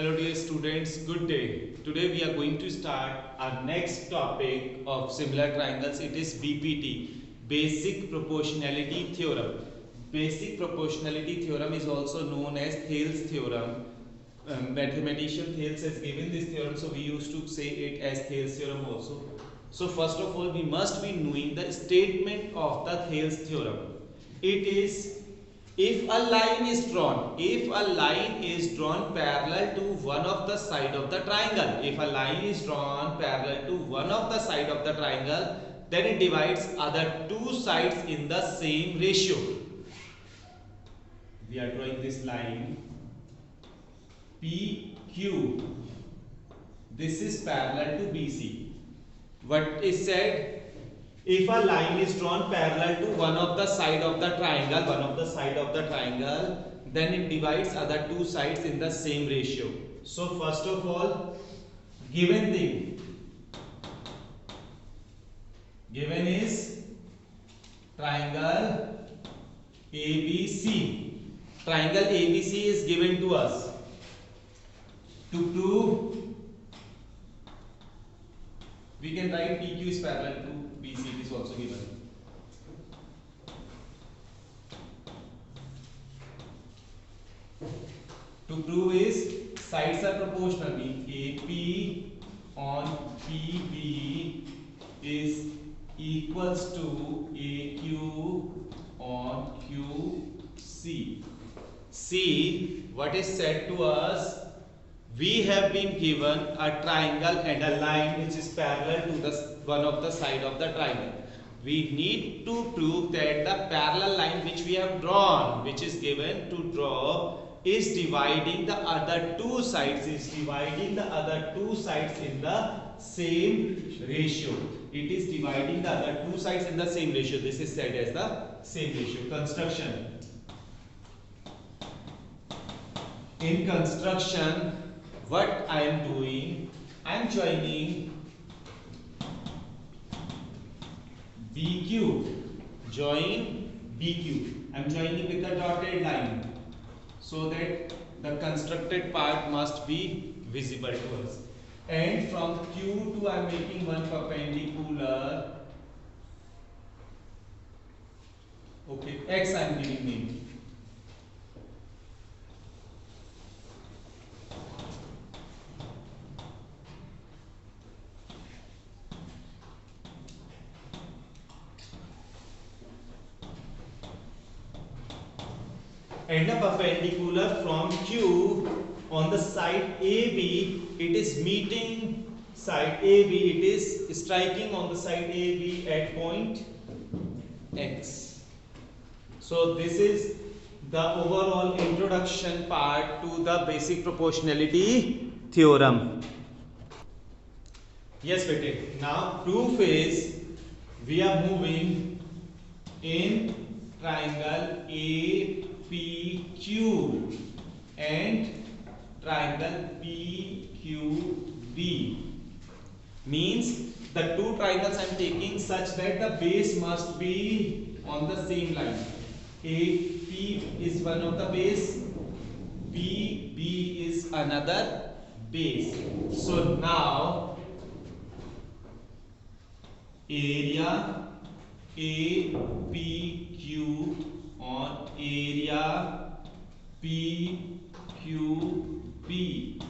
Hello dear students, good day. Today we are going to start our next topic of similar triangles. It is BPT, Basic Proportionality Theorem. Basic Proportionality Theorem is also known as Thales Theorem. Mathematician Thales has given this theorem, so we used to say it as Thales Theorem also. So first of all, we must be knowing the statement of the Thales Theorem. It is if a line is drawn parallel to one of the side of the triangle, if a line is drawn parallel to one of the side of the triangle, then it divides other two sides in the same ratio. We are drawing this line PQ. This is parallel to BC. What is said? If a line is drawn parallel to one of the side of the triangle, then it divides other two sides in the same ratio. So first of all, given is triangle ABC. Triangle ABC is given to us. To prove, we can write PQ is parallel to BC. It is also given. To prove is sides are proportional, means AP on PB is equals to AQ on QC. See what is said to us. We have been given a triangle and a line which is parallel to the one of the side of the triangle. We need to prove that the parallel line which we have drawn, which is given to draw, is dividing the other two sides, in the same ratio. It is dividing the other two sides in the same ratio. This is said as the same ratio. Construction. In construction, what I am doing, I am joining BQ. Join BQ. I am joining with the dotted line, so that the constructed part must be visible to us. And from Q2 I am making one perpendicular. Okay, X I am giving name. And the perpendicular from Q on the side AB, it is meeting side AB, it is striking on the side AB at point X. So this is the overall introduction part to the basic proportionality theorem. Yes, bete. Now proof is we are moving in triangle APQ and triangle PQB. Means the two triangles I am taking such that the base must be on the same line. AP is one of the base, PB is another base. So now area APQ on area PQB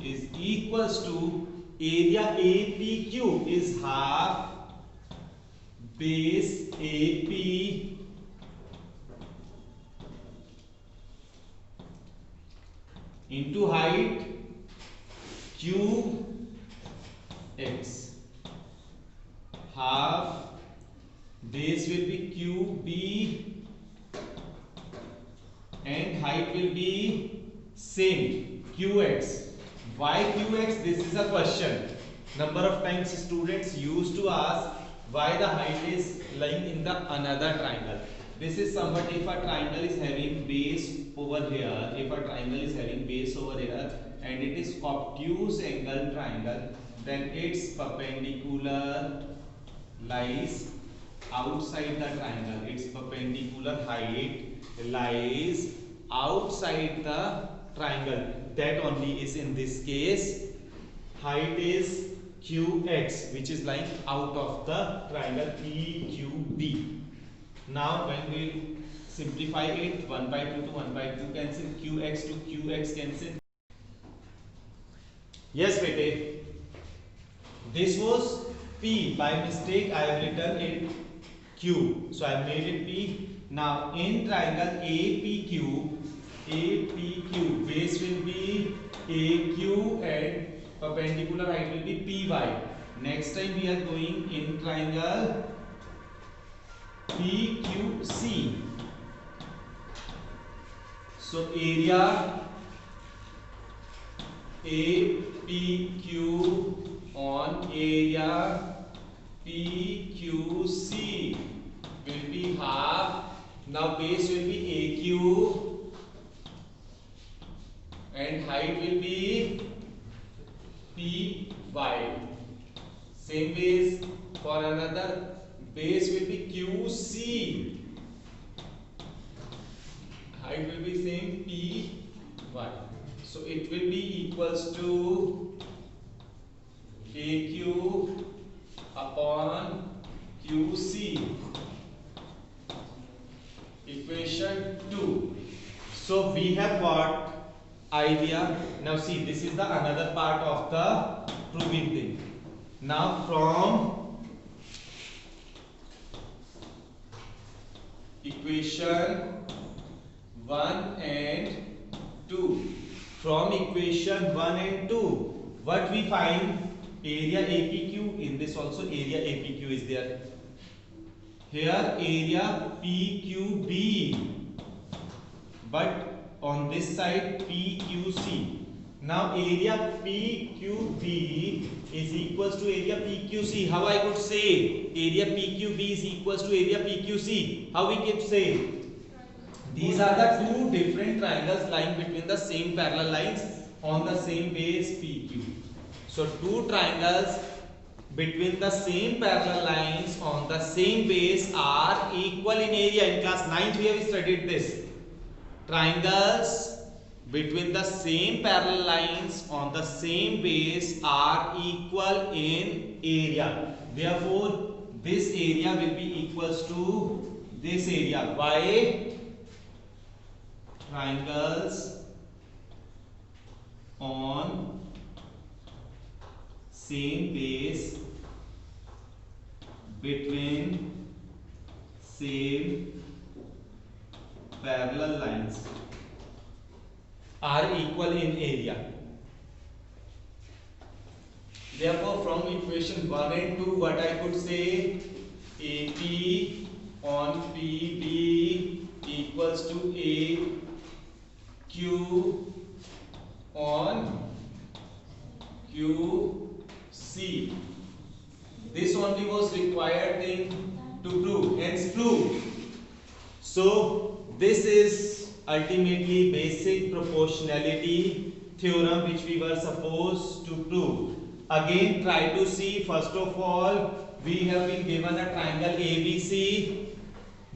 is equals to area APQ is half base AP into height QX. Half base will be QB and height will be same QX. Why QX? This is a question. Number of times students used to ask why the height is lying in the another triangle. This is somewhat if a triangle is having base over here, and it is obtuse angle triangle, then its perpendicular lies outside the triangle. Its perpendicular height lies outside the triangle, that only is in this case height is QX, which is lying out of the triangle PQD. Now when we simplify it, 1 by 2 to 1 by 2 cancel, QX to QX cancel. Yes, bete. This was P. By mistake, I have written it Q. So I have made it P. Now in triangle APQ, base will be AQ and perpendicular height will be PY. Next time we are going in triangle PQC. So area APQ on area PQC will be half. Now base will be AQ and height will be PY. Same base for another, base will be QC, height will be same PY. So it will be equals to AQ upon QC. Equation 2. So we have got idea. Now see, this is the another part of the proving thing. Now from equation 1 and 2, from equation 1 and 2, what we find? Area APQ. In this also area APQ is there. Here area PQB, but on this side PQC. Now area PQB is equals to area PQC. How I could say area PQB is equals to area PQC? How we can say? These are the two different triangles lying between the same parallel lines on the same base PQ. So two triangles between the same parallel lines on the same base are equal in area. In class 9th we have studied this. Triangles between the same parallel lines on the same base are equal in area. Therefore, this area will be equals to this area. Why? Triangles on same base between same parallel lines are equal in area. Therefore, from equation 1 and 2, what I could say? AP on PB equals to AQ on QC. This only was required thing to prove, hence prove. So this is ultimately basic proportionality theorem which we were supposed to prove. Again, try to see, first of all, we have been given a triangle ABC.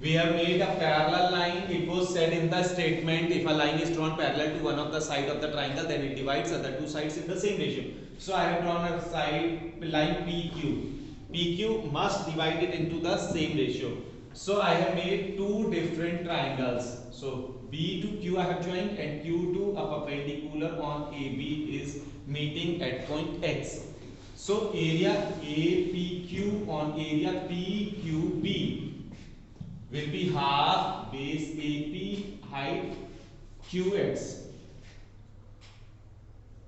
We have made a parallel line. It was said in the statement, if a line is drawn parallel to one of the side of the triangle, then it divides other two sides in the same ratio. So I have drawn a side line PQ. PQ must divide it into the same ratio. So I have made two different triangles. So B to Q I have joined and Q to a perpendicular on AB is meeting at point X. So area APQ on area PQB will be half base AP height QX.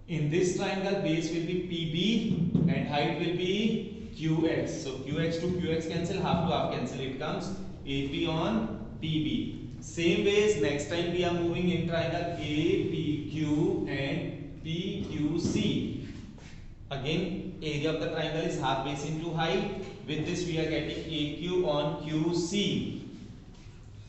In this triangle, base will be PB and height will be QX. So QX to QX cancel, half to half cancel. It comes AP on PB. Same base, next time we are moving in triangle APQ and PQC. Again, area of the triangle is half base into height. With this, we are getting AQ on QC.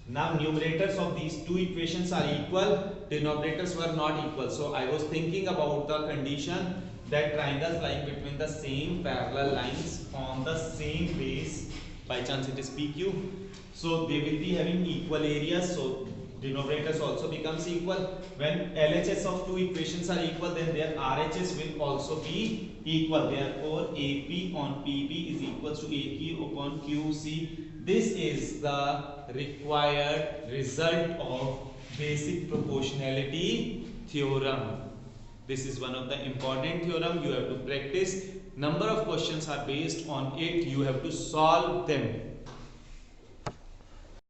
Now numerators of these two equations are equal, denominators were not equal. So I was thinking about the condition that triangles lying between the same parallel lines on the same base, by chance it is PQ, so they will be having equal areas. So denominators also becomes equal. When LHS of two equations are equal, then their RHS will also be equal. Therefore, AP on PB is equals to AQ upon QC. This is the required result of basic proportionality theorem. This is one of the important theorem you have to practice. Number of questions are based on it. You have to solve them.